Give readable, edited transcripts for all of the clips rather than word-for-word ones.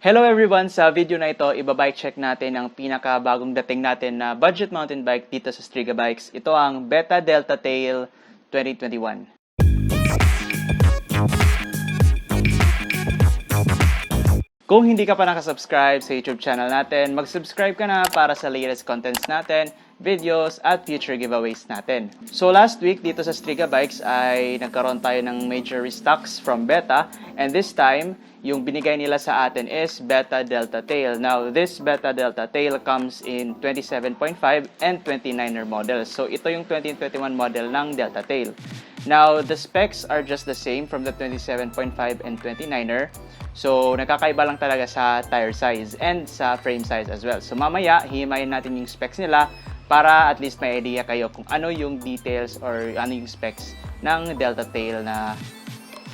Hello everyone! Sa video na ito, ibabike check natin ang pinakabagong dating natin na budget mountain bike dito sa Striga Bikes. Ito ang Beta Delta Tail 2021. Kung hindi ka pa nakasubscribe sa YouTube channel natin, mag-subscribe ka na para sa latest contents natin, videos, at future giveaways natin. So last week dito sa Striga Bikes ay nagkaroon tayo ng major restocks from Beta, and this time, yung binigay nila sa atin is Beta Delta Tail. Now, this Beta Delta Tail comes in 27.5 and 29er models. So ito yung 2021 model ng Delta Tail. Now, the specs are just the same from the 27.5 and 29er. So, nakakaiba lang talaga sa tire size and sa frame size as well. So, mamaya, hihimayin natin yung specs nila para at least may idea kayo kung ano yung details or ano yung specs ng Delta Tail na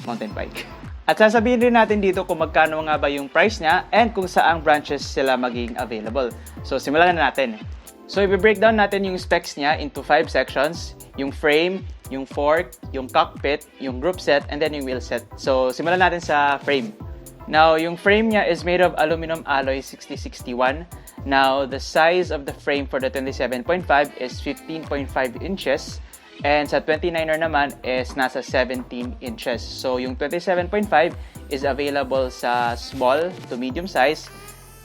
mountain bike. At sasabihin rin natin dito kung magkano nga ba yung price niya and kung saang branches sila maging available. So, simulan na natin. So, i-breakdown natin yung specs niya into 5 sections. Yung frame, yung fork, yung cockpit, yung group set, and then yung wheel set. So, simulan natin sa frame. Now, yung frame niya is made of aluminum alloy 6061. Now, the size of the frame for the 27.5 is 15.5 inches. And sa 29er naman is nasa 17 inches. So, yung 27.5 is available sa small to medium size.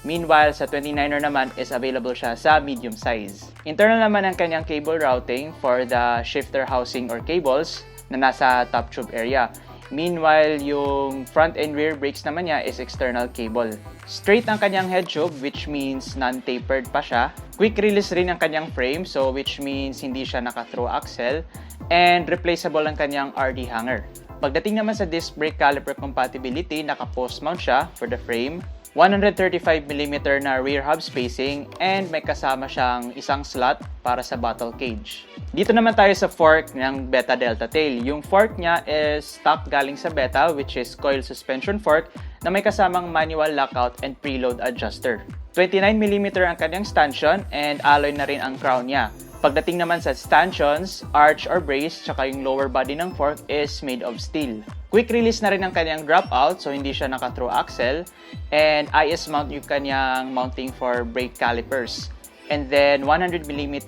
Meanwhile, sa 29er naman is available siya sa medium size. Internal naman ang kanyang cable routing for the shifter housing or cables na nasa top tube area. Meanwhile, yung front and rear brakes naman niya is external cable. Straight ang kanyang head tube, which means non-tapered pa siya. Quick release rin ang kanyang frame, so which means hindi siya naka-throw axle. And replaceable ang kanyang RD hanger. Pagdating naman sa disc brake caliper compatibility, naka-post mount siya for the frame. 135mm na rear hub spacing and may kasama siyang isang slot para sa bottle cage. Dito naman tayo sa fork ng Beta Delta Tail. Yung fork niya is stock galing sa Beta, which is coil suspension fork na may kasamang manual lockout and preload adjuster. 29mm ang kanyang stanchion and alloy na rin ang crown niya. Pagdating naman sa stanchions, arch or brace, tsaka yung lower body ng fork is made of steel. Quick release na rin ang kanyang dropout, so hindi siya naka-throw axle. And IS mount yung kanyang mounting for brake calipers. And then 100mm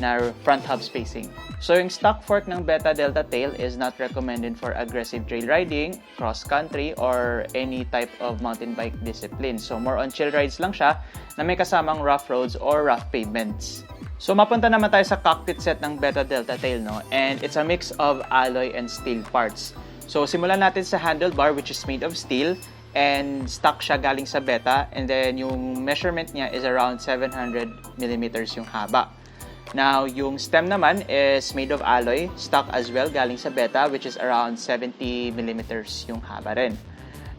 na front hub spacing. So yung stock fork ng Beta Delta Tail is not recommended for aggressive trail riding, cross-country, or any type of mountain bike discipline. So more on chill rides lang siya na may kasamang rough roads or rough pavements. So mapunta naman tayo sa cockpit set ng Beta Delta Tail, no? And it's a mix of alloy and steel parts. So simulan natin sa handlebar, which is made of steel and stock siya galing sa Beta, and then yung measurement niya is around 700mm yung haba. Now, yung stem naman is made of alloy, stock as well galing sa Beta, which is around 70mm yung haba rin.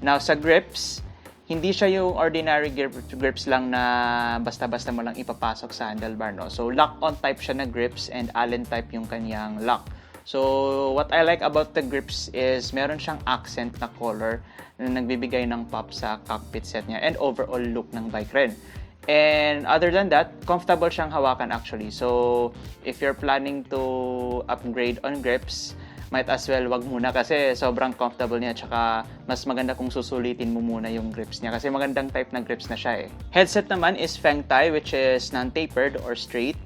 Now, sa grips, hindi siya yung ordinary grips lang na basta-basta mo lang ipapasok sa handlebar, no? So, lock-on type siya na grips and Allen type yung kanyang lock. So, what I like about the grips is meron siyang accent na color na nagbibigay ng pop sa cockpit set niya and overall look ng bike rin. And other than that, comfortable siyang hawakan actually. So, if you're planning to upgrade on grips, might as well wag muna kasi sobrang comfortable niya, tsaka mas maganda kung susulitin mo muna yung grips niya kasi magandang type na grips na siya eh. Headset naman is Feng Tai, which is non-tapered or straight.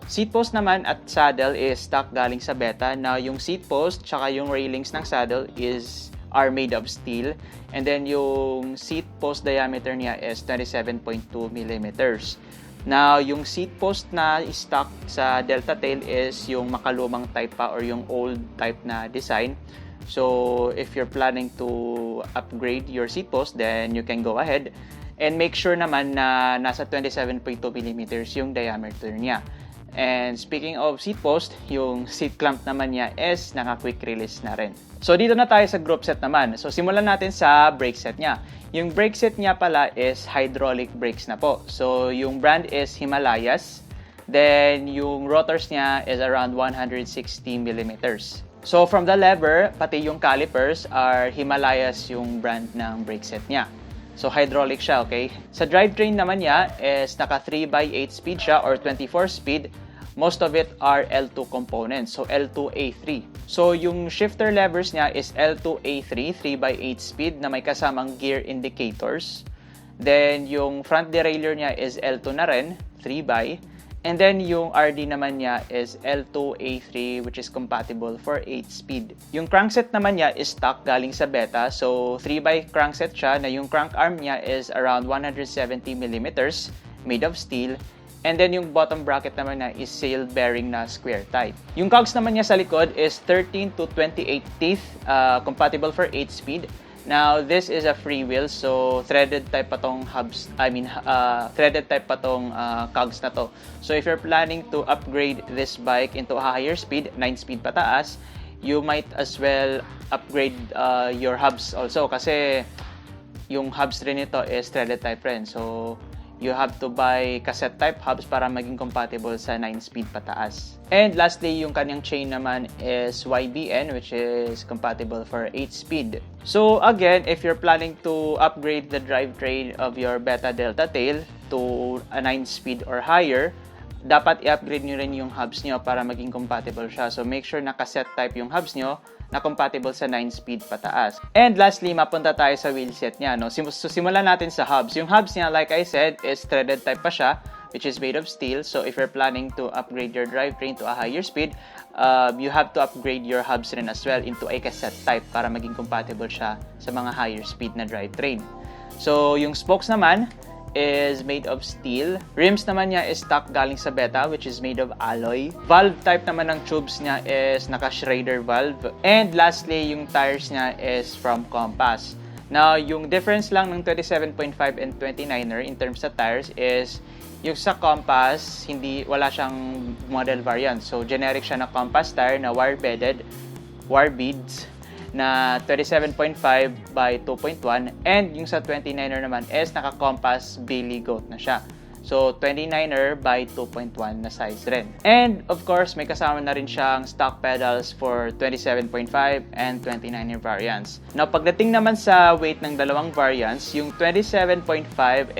Seat post naman at saddle is stock galing sa Beta. Now, yung seat post tsaka yung railings ng saddle are made of steel. And then, yung seat post diameter niya is 27.2mm. Now, yung seat post na stock sa Delta Tail is yung makalumang type pa or yung old type na design. So, if you're planning to upgrade your seat post, then you can go ahead. And make sure naman na nasa 27.2mm yung diameter niya. And speaking of seat post, yung seat clamp naman niya is naka-quick release na rin. So dito na tayo sa group set naman. So simulan natin sa brake set niya. Yung brake set niya pala is hydraulic brakes na po. So yung brand is Himalayas. Then yung rotors niya is around 160mm. So from the lever, pati yung calipers are Himalayas yung brand ng brake set niya. So, hydraulic siya, okay? Sa drivetrain naman niya is naka 3x8 speed siya or 24 speed. Most of it are L2 components. So, L2A3. So, yung shifter levers niya is L2A3, 3x8 speed na may kasamang gear indicators. Then, yung front derailleur niya is L2 na rin, 3x. And then, yung RD naman niya is L2A3, which is compatible for 8-speed. Yung crankset naman niya is stock galing sa Beta. So, 3x crankset siya na yung crank arm niya is around 170mm, made of steel. And then, yung bottom bracket naman niya is sail bearing na square type. Yung cogs naman niya sa likod is 13 to 28 teeth, compatible for 8-speed. Now, this is a free wheel, so threaded type pa tong hubs, threaded type pa tong cogs na to. So, if you're planning to upgrade this bike into a higher speed, 9-speed pataas, you might as well upgrade your hubs also kasi yung hubs rin nito is threaded type rin. So, you have to buy cassette type hubs para maging compatible sa 9-speed pataas. And lastly, yung kanyang chain naman is YBN, which is compatible for 8-speed. So again, if you're planning to upgrade the drivetrain of your Beta Delta Tail to a 9-speed or higher, dapat i-upgrade nyo rin yung hubs nyo para maging compatible siya. So make sure na cassette type yung hubs nyo na compatible sa 9-speed pataas. And lastly, mapunta tayo sa wheelset niya. No? So simulan natin sa hubs. Yung hubs niya, like I said, is threaded type pa siya, which is made of steel. So if you're planning to upgrade your drivetrain to a higher speed, you have to upgrade your hubs rin as well into a cassette type para maging compatible siya sa mga higher speed na drivetrain. So yung spokes naman is made of steel. Rims naman niya is stock galing sa Beta, which is made of alloy. Valve type naman ng tubes niya is naka-Schrader valve. And lastly, yung tires niya is from Compass. Now, yung difference lang ng 27.5 and 29er in terms of tires is yung sa Compass, wala siyang model variant. So, generic siya na Compass tire na wire-bedded, wire beads, na 27.5 by 2.1, and yung sa 29er naman is naka-Compass Billy Goat na siya. So 29er by 2.1 na size rin. And of course, may kasama na rin siyang stock pedals for 27.5 and 29er variants. Now, pagdating naman sa weight ng dalawang variants, yung 27.5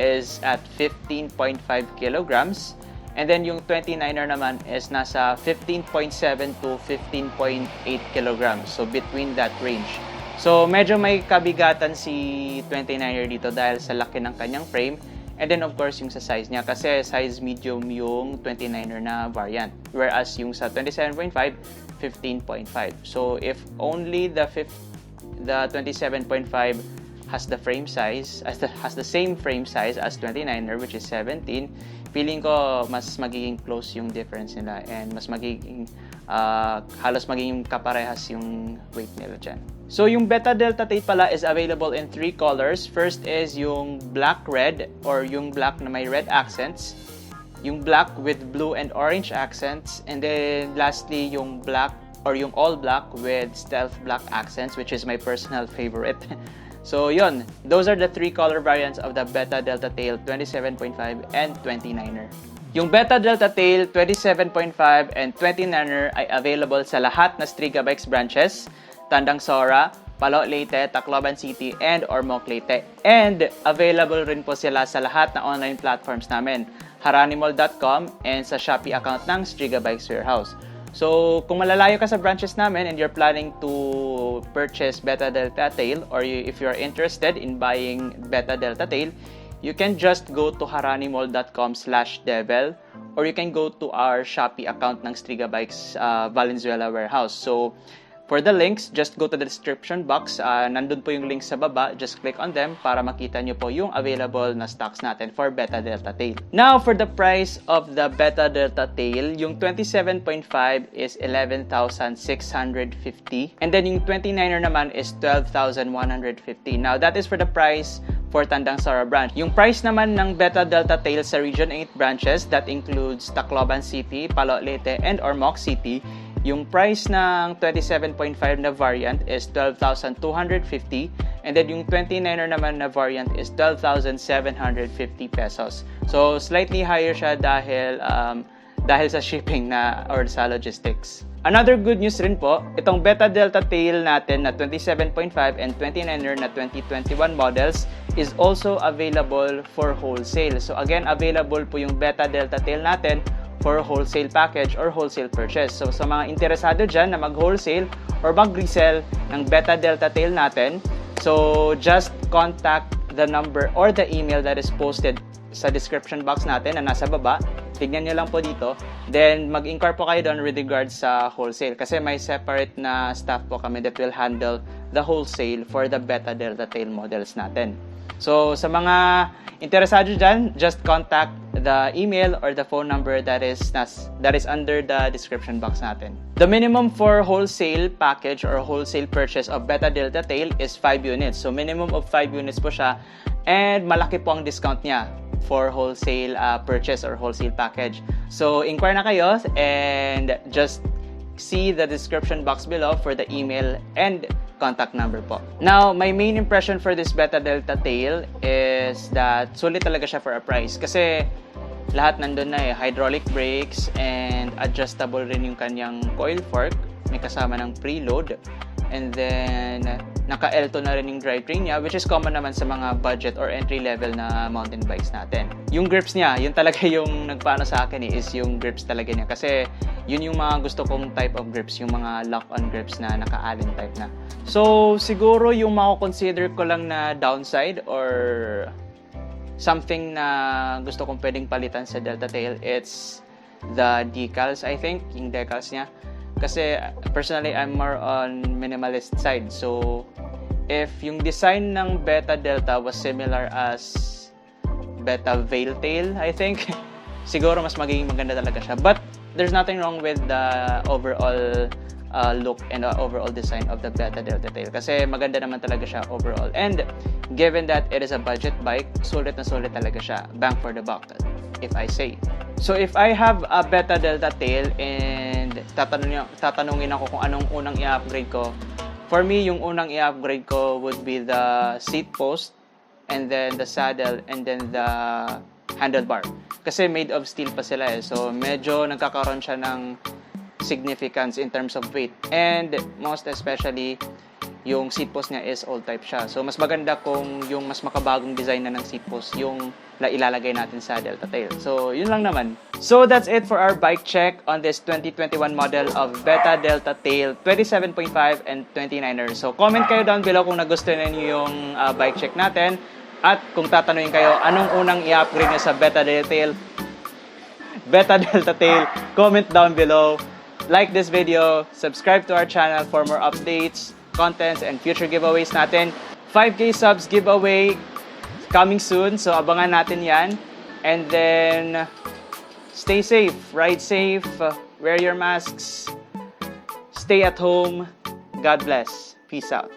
is at 15.5 kilograms. And then yung 29er naman is nasa 15.7 to 15.8 kilograms. So between that range. So medyo may kabigatan si 29er dito dahil sa laki ng kanyang frame. And then of course yung sa size niya kasi size medium yung 29er na variant. Whereas yung sa 27.5, 15.5. So if only the 27.5 has the frame size, has the same frame size as 29er, which is 17, feeling ko mas magiging close yung difference nila and mas magiging halos magiging kaparehas yung weight nila dyan. So yung Beta Delta Tail pala is available in 3 colors. First is yung black red or yung black na may red accents, yung black with blue and orange accents, and then lastly yung black or yung all black with stealth black accents, which is my personal favorite. So yun, those are the 3 color variants of the Beta Delta Tail 27.5 and 29er. Yung Beta Delta Tail 27.5 and 29er ay available sa lahat na Striga Bikes branches, Tandang Sora, Palo Leyte, Tacloban City, and Ormoc Leyte. And available rin po sila sa lahat na online platforms namin, haranimall.com and sa Shopee account ng Striga Bikes Warehouse. So, kung malalayo ka sa branches namin and you're planning to purchase Beta Delta Tail or if you're interested in buying Beta Delta Tail, you can just go to haranimall.com/devel or you can go to our Shopee account ng Striga Bikes Valenzuela Warehouse. So, for the links, just go to the description box. Nandun po yung links sa baba. Just click on them para makita nyo po yung available na stocks natin for Beta Delta Tail. Now, for the price of the Beta Delta Tail, yung 27.5 is 11,650. And then yung 29er naman is 12,150. Now, that is for the price for Tandang Sora branch. Yung price naman ng Beta Delta Tail sa Region 8 branches, that includes Tacloban City, Palo Leyte, and Ormoc City, yung price ng 27.5 na variant is 12,250 and then yung 29er naman na variant is 12,750 pesos. So slightly higher siya dahil sa shipping na or sa logistics. Another good news rin po, itong Beta Delta Tail natin na 27.5 and 29er na 2021 models is also available for wholesale. So again, available po yung Beta Delta Tail natin for wholesale package or wholesale purchase. So sa mga interesado dyan na mag-wholesale or mag-resell ng Beta Delta Tail natin, so just contact the number or the email that is posted sa description box natin na nasa baba. Tignan nyo lang po dito. Then, mag-inquire po kayo doon with regards sa wholesale. Kasi may separate na staff po kami that will handle the wholesale for the Beta Delta Tail models natin. So, sa mga interesado dyan, just contact the email or the phone number that is under the description box natin. The minimum for wholesale package or wholesale purchase of Beta Delta Tail is 5 units. So, minimum of 5 units po siya. And malaki po ang discount niya for wholesale purchase or wholesale package. So, inquire na kayo and just see the description box below for the email and contact number po. Now, my main impression for this Beta Delta Tail is that sulit talaga siya for a price. Kasi lahat nandun na hydraulic brakes and adjustable rin yung kanyang coil fork. May kasama ng preload. And then, naka-L2 na rin yung drivetrain niya, which is common naman sa mga budget or entry-level na mountain bikes natin. Yung grips niya, yun talaga yung nagpaano sa akin is yung grips talaga niya. Kasi yun yung mga gusto kong type of grips, yung mga lock-on grips na naka-Allen type na. So, siguro yung mako-consider ko lang na downside or something na gusto kong pwedeng palitan sa Delta Tail, it's the decals, I think, yung decals niya. Kasi personally, I'm more on minimalist side. So, if yung design ng Beta Delta was similar as Beta Veil Tail, I think, siguro mas magiging maganda talaga siya. But there's nothing wrong with the overall look and overall design of the Beta Delta Tail. Kasi maganda naman talaga siya overall. And given that it is a budget bike, sulit na sulit talaga siya. Bang for the buck, if I say. So if I have a Beta Delta Tail and tatanungin ako kung anong unang i-upgrade ko, for me, yung unang i-upgrade ko would be the seat post, and then the saddle, and then the handlebar. Kasi made of steel pa sila So medyo nagkakaroon siya ng significance in terms of weight. And most especially, yung seat post niya is old type siya. So mas maganda kung yung mas makabagong design na ng seat post yung ilalagay natin sa Delta Tail. So yun lang naman. So that's it for our bike check on this 2021 model of Beta Delta Tail 27.5 and 29er. So comment kayo down below kung nagustuhan niyo yung bike check natin. At kung tatanungin kayo, anong unang i-upgrade niyo sa Beta Delta Tail, comment down below. Like this video, subscribe to our channel for more updates, contents, and future giveaways natin. 5K subs giveaway coming soon, so abangan natin yan. And then, stay safe, ride safe, wear your masks, stay at home. God bless. Peace out.